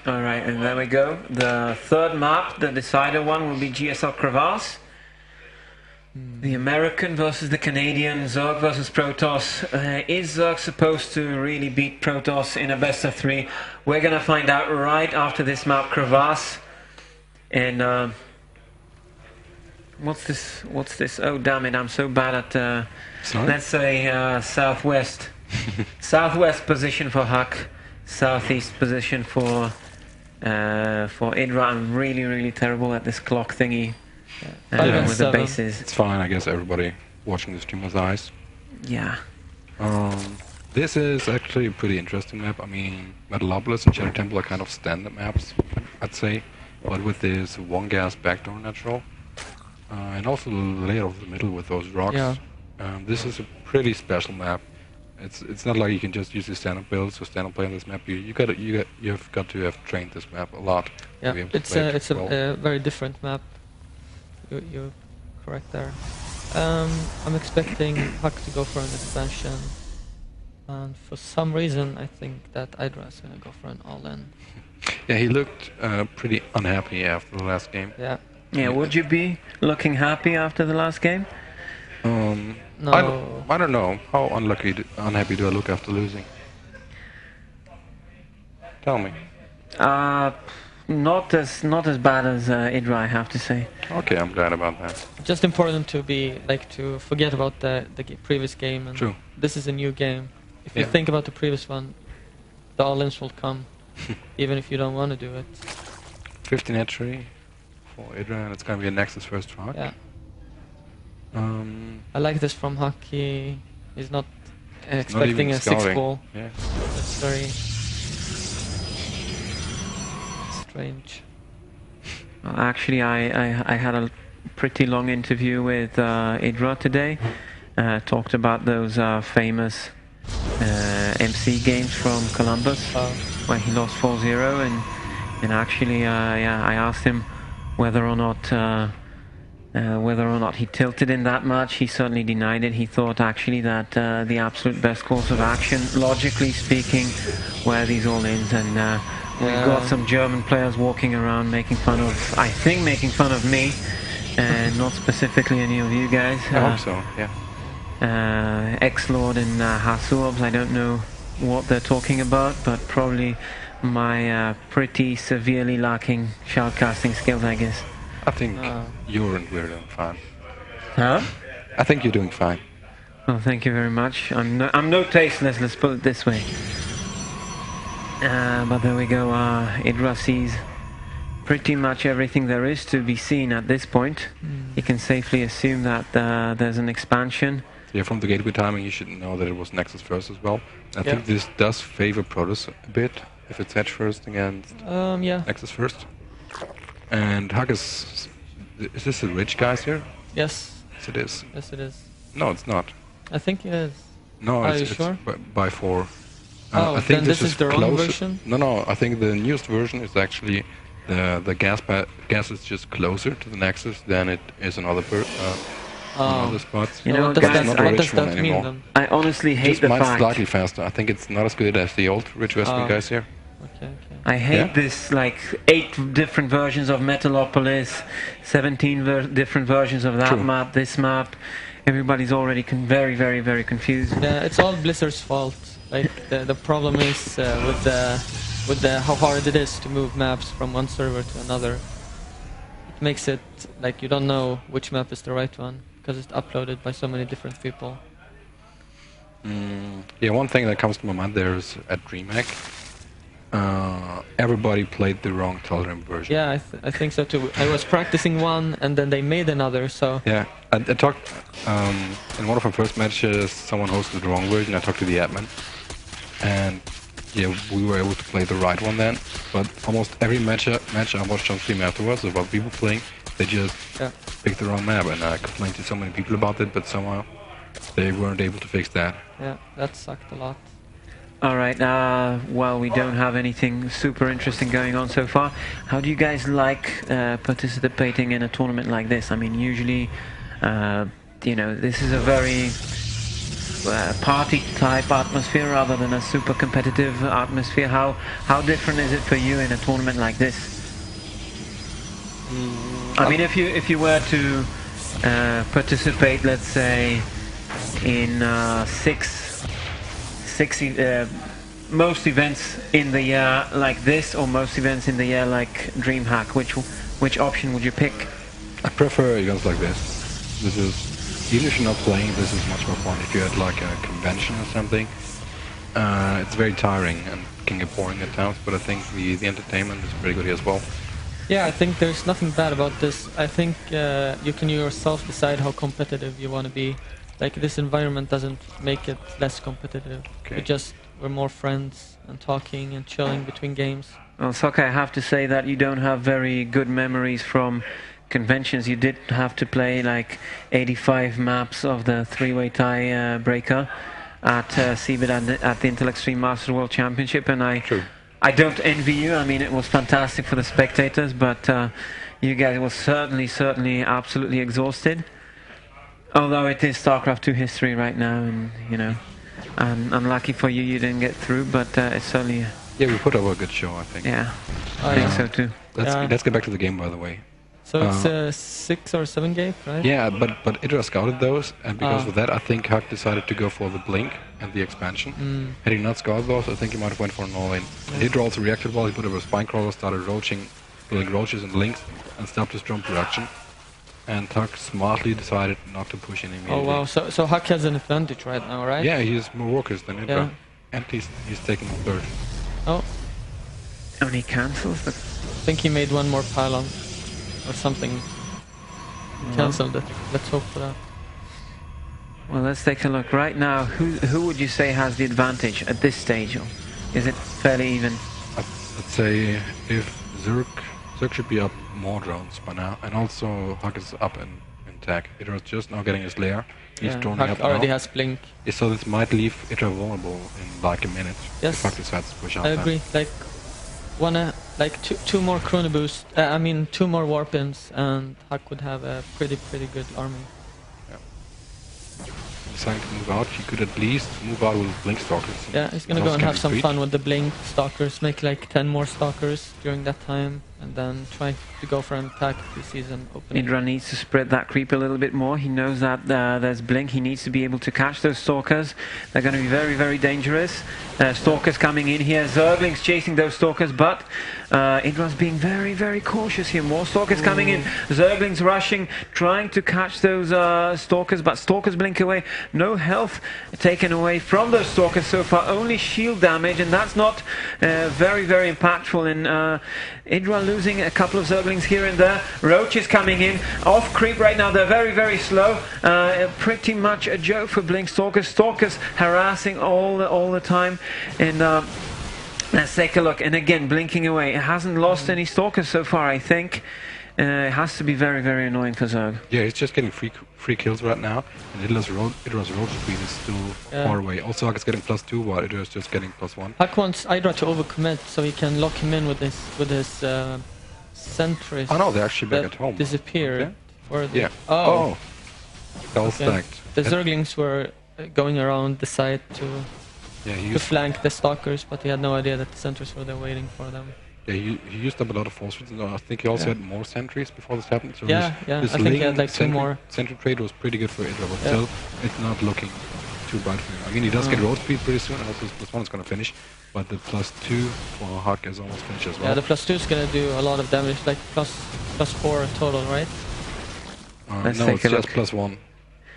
Alright, and there we go. The third map, the decider one, will be GSL Crevasse. The American versus the Canadian, Zerg versus Protoss. Is Zerg supposed to really beat Protoss in a best of 3? We're gonna find out right after this map, Crevasse. And what's this? What's this? Oh damn it! I'm so bad at let's say southwest. Southwest position for Huck. Southeast position for IdrA. I'm really terrible at this clock thingy. With the bases. It's fine, I guess everybody watching the stream with eyes. Yeah. This is actually a pretty interesting map. I mean, Metalopolis and Shadow Temple are kind of standard maps, I'd say. But with this one gas backdoor natural, and also the layer of the middle with those rocks, this is a pretty special map. It's not like you can just use the standard builds or standard play on this map. You've got to have trained this map a lot. Yeah, it's a very different map. You're correct there. I'm expecting Huck to go for an expansion, and for some reason I think that EG.IdrA is going to go for an all-in. Yeah, he looked pretty unhappy after the last game. Yeah. Yeah, would you be looking happy after the last game? No. I don't know. How unhappy do I look after losing? Tell me. Not as bad as EG.IdrA, I have to say. Okay, I'm glad about that. Just important to be to forget about the previous game. And True. This is a new game. If you think about the previous one, the all-ins will come, even if you don't want to do it. 15 hatchery for EG.IdrA, and it's gonna be a Nexus first for Huck. Yeah. I like this from Huck. He's not expecting a 6-ball. Yeah. That's very strange. Well, actually, I had a pretty long interview with EG.IdrA today. Talked about those famous MC games from Columbus, where he lost 4-0, and actually, I asked him whether or not he tilted in that match. He certainly denied it. He thought actually that the absolute best course of action, logically speaking, were these all-ins, and we've got some German players walking around making fun of, I think making fun of me, and not specifically any of you guys. I hope so, yeah. X-Lord and Hasuobs, I don't know what they're talking about, but probably my pretty severely lacking shoutcasting skills, I guess. I think you're and we're doing fine. Huh? I think you're doing fine. Well, thank you very much. I'm no tasteless, let's put it this way. But there we go. EG.IdrA sees pretty much everything there is to be seen at this point. You can safely assume that there's an expansion. Yeah, from the gateway timing, you should know that it was Nexus first as well. I think this does favor Protoss a bit if it's Hedge first against Nexus first. And Huck is this the rich guys here? Yes. Yes, it is. Yes, it is. No, it's not. I think it is. No, Are it's you sure? by 4. Oh, I think then this is the wrong version? No, I think the newest version is actually the gas is just closer to the Nexus than it is in other other spots. You know, what does guys, what does that mean then? I honestly hate Just the mine's fact. slightly faster. I think it's not as good as the old Rich Western guys here. Okay. I hate this, like 8 different versions of Metalopolis, 17 different versions of that map, this map. Everybody's already very confused. Yeah, it's all Blizzard's fault. Like the problem is with the how hard it is to move maps from one server to another. It makes it like you don't know which map is the right one because it's uploaded by so many different people. Yeah, one thing that comes to my mind there is at DreamHack, everybody played the wrong Tolerant version. Yeah, I think so too. I was practicing one and then they made another, so... Yeah, I talked, in one of my first matches, someone hosted the wrong version. I talked to the admin, and yeah, we were able to play the right one then, but almost every match I watched on stream afterwards about people playing, they just picked the wrong map, and I complained to so many people about it, but somehow they weren't able to fix that. Yeah, that sucked a lot. Alright, well, we don't have anything super interesting going on so far. How do you guys like participating in a tournament like this? I mean, usually, you know, this is a very party type atmosphere rather than a super competitive atmosphere. How different is it for you in a tournament like this? I mean, if you were to participate, let's say, in most events in the year like this, or most events in the year like DreamHack, which option would you pick? I prefer events like this. This is, even if you're not playing, this is much more fun. If you had like a convention or something, it's very tiring and can get boring at times, but I think the entertainment is pretty good here as well. Yeah, I think there's nothing bad about this. I think you can yourself decide how competitive you want to be. Like, this environment doesn't make it less competitive. Okay. We're more friends and talking and chilling between games. Well, Sokka, I have to say that you don't have very good memories from conventions. You did have to play like 85 maps of the three-way tie breaker at CeBIT at the Intel Extreme Masters World Championship, and I don't envy you. I mean, it was fantastic for the spectators, but you guys were certainly absolutely exhausted. Although it is StarCraft 2 history right now, and you know, unlucky for you, you didn't get through, but it's certainly... Yeah, we put up a good show, I think. Yeah, I think so too. Let's get back to the game, by the way. So it's a 6 or 7 gate, right? Yeah, but IdrA scouted those, and because of that, I think Huck decided to go for the Blink and the expansion. Had he not scouted those, I think he might have went for an all-in. IdrA also reacted well. He put up a spine crawler, started building roaches and links, and stopped his drone production. And Huck smartly decided not to push in immediately. Oh wow, so Huck has an advantage right now, right? Yeah, he has more workers than IdrA. Yeah. And he's taking third. Oh. And he cancels the... I think he made one more pylon or something. Cancelled it. Let's hope for that. Well, let's take a look. Right now, who would you say has the advantage at this stage? Or is it fairly even? I'd say if Zerg should be up more drones by now, and also Huck is up in tech. IdRA's just now getting his lair. He's droning Huck up already now. has blink. Yeah, so this might leave IdrA vulnerable in like a minute. Yes, if Huck decides to push out. I agree. Like two more chrono boost. I mean 2 more warpins, and Huck would have a pretty good army. Yeah. Deciding to move out, he could at least move out with blink stalkers. Yeah, he's gonna go and have some fun with the blink stalkers. Make like 10 more stalkers during that time, and then try to go for an attack if he sees an opening. IdrA needs to spread that creep a little bit more. He knows that there's blink. He needs to be able to catch those stalkers. They're going to be very dangerous. Stalkers coming in here. Zerglings chasing those stalkers, but IdRA's being very cautious here. More stalkers coming in. Zerglings rushing, trying to catch those stalkers, but stalkers blink away. No health taken away from those stalkers so far. Only shield damage, and that's not very impactful. And IdrA losing a couple of Zerglings here and there. Roaches coming in. Off creep right now. They're very slow. Pretty much a joke for blink stalkers. Stalkers harassing all the time. And let's take a look. And again, blinking away. It hasn't lost any stalkers so far, I think. It has to be very annoying for Zerg. Yeah, he's just getting free kills right now, and IdRA's road speed is still far away. Also, Huck is getting +2, while IdrA is just getting +1. Huck wants IdrA to overcommit so he can lock him in with his sentries. Oh no, they're actually back at home. Disappeared. Okay. Yeah. Oh. All stacked. The Zerglings were going around the site to flank the stalkers, but he had no idea that the sentries were there waiting for them. Yeah, he used up a lot of force fields, and I think he also had more sentries before this happened. So I think he had like 2 more. Sentry trade was pretty good for IdrA, but still, it's not looking too bright for him. I mean, he does get road speed pretty soon, and also his +1 is going to finish, but the +2 for Huck is almost finished as well. Yeah, the +2 is going to do a lot of damage, like +4 total, right? No, it's just +1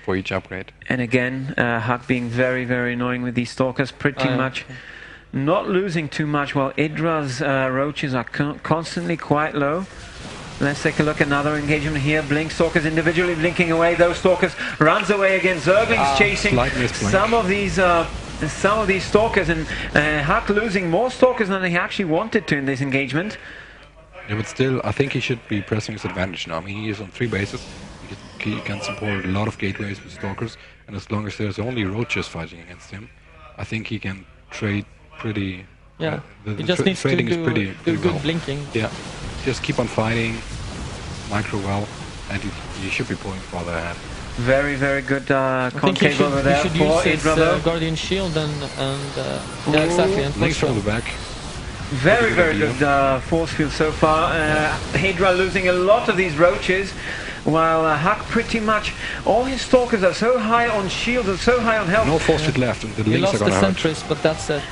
for each upgrade. And again, Huck being very annoying with these stalkers, pretty much not losing too much, while IdRA's roaches are constantly quite low. Let's take a look. Another engagement here. Blink stalkers individually blinking away. Those stalkers runs away again. Zerglings chasing some of these stalkers, and Huck losing more stalkers than he actually wanted to in this engagement. Yeah, but still, I think he should be pressing his advantage now. I mean, he is on 3 bases. He can support a lot of gateways with stalkers, and as long as there's only roaches fighting against him, I think he can trade pretty... Yeah, the he just needs to do good well. blinking. Yeah, just keep on fighting, micro well, and you should be pulling farther ahead. Very, very good I think concave over there he should for use his HyDRA though. Guardian Shield and yeah, exactly. And Links force from the field. back. Very, Good very idea. good force field so far. HyDRA losing a lot of these roaches, while Huck pretty much, all his stalkers are so high on shields and so high on health. No force field left, and the He links lost are the gonna hurt. sentries, but that's it.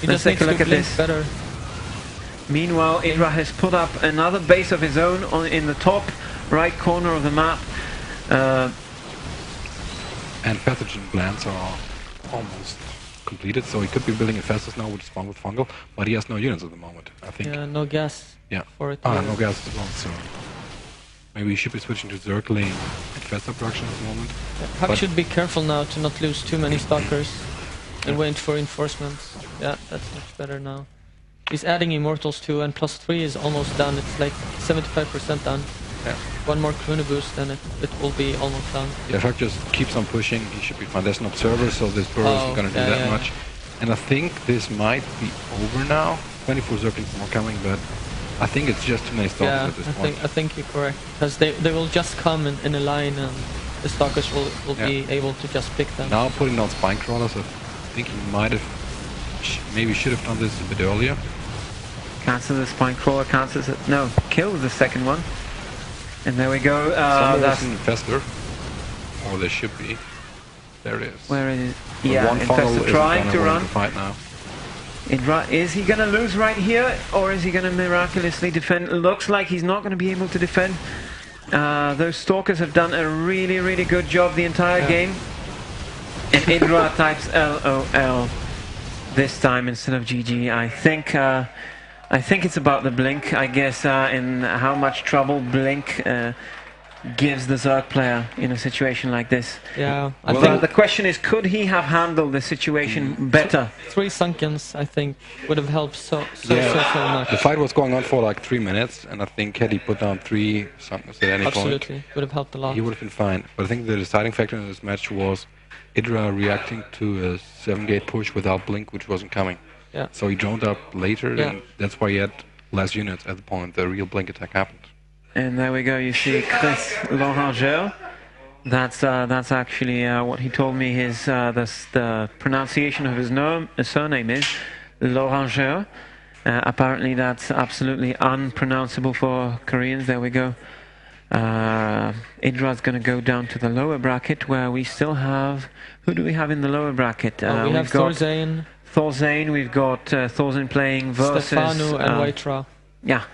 He Let's just needs take a to look at blink this. better. Meanwhile, HyDRA has put up another base of his own in the top right corner of the map. And pathogen plants are almost completed, so he could be building a Festus now with spawn with fungal, but he has no units at the moment, I think. Yeah, no gas Yeah. for it. No gas as well, so maybe he should be switching to circling infestor production at the moment. Huck but- should be careful now to not lose too many stalkers and wait for reinforcements. Yeah, that's much better now. He's adding immortals too, and +3 is almost done. It's like 75% done. Yeah. One more Kuna boost and it will be almost done. Yeah, if I just keeps on pushing, he should be fine. There's an observer, so this burrow isn't gonna do yeah, that yeah. much. And I think this might be over now. 24 zerglings more coming, but I think it's just too many stalkers Yeah, at this point. I think you're correct. Because they will just come in a line and the stalkers will be able to just pick them. Now putting down spine crawlers, I think he might have, maybe should have done this a bit earlier. Cancel the spine crawler, cancels it. No, kills the second one. And there we go. Somewhere That's is an infestor, or there should be. There it is. where it is. But Yeah, one funnel Infestor isn't trying gonna to win run. the fight now. Is he going to lose right here, or is he going to miraculously defend? Looks like he's not going to be able to defend. Those stalkers have done a really, really good job the entire game. And HyDRA types LOL this time instead of GG. I think it's about the blink, I guess, in how much trouble blink gives the Zerg player in a situation like this. Yeah, I Well, think The question is, could he have handled the situation better? 3 Sunkens, I think, would have helped so much. The fight was going on for like 3 minutes, and I think had he put down 3 something at any Absolutely, point, would have helped a lot. he would have been fine. But I think the deciding factor in this match was HyDRA reacting to a 7-gate push without blink, which wasn't coming. Yeah. So he droned up later, Yeah. and that's why he had less units at the point the real blink attack happened. And there we go. You see Chris Laurangeur. That's actually what he told me. The pronunciation of his surname is Laurangeur. Apparently, that's absolutely unpronounceable for Koreans. There we go. HyDRA's going to go down to the lower bracket, where we still have. Who do we have in the lower bracket? We have we've got Thorzane, Thorzane. We've got Thorzane playing versus Stefano and HyDRA. yeah.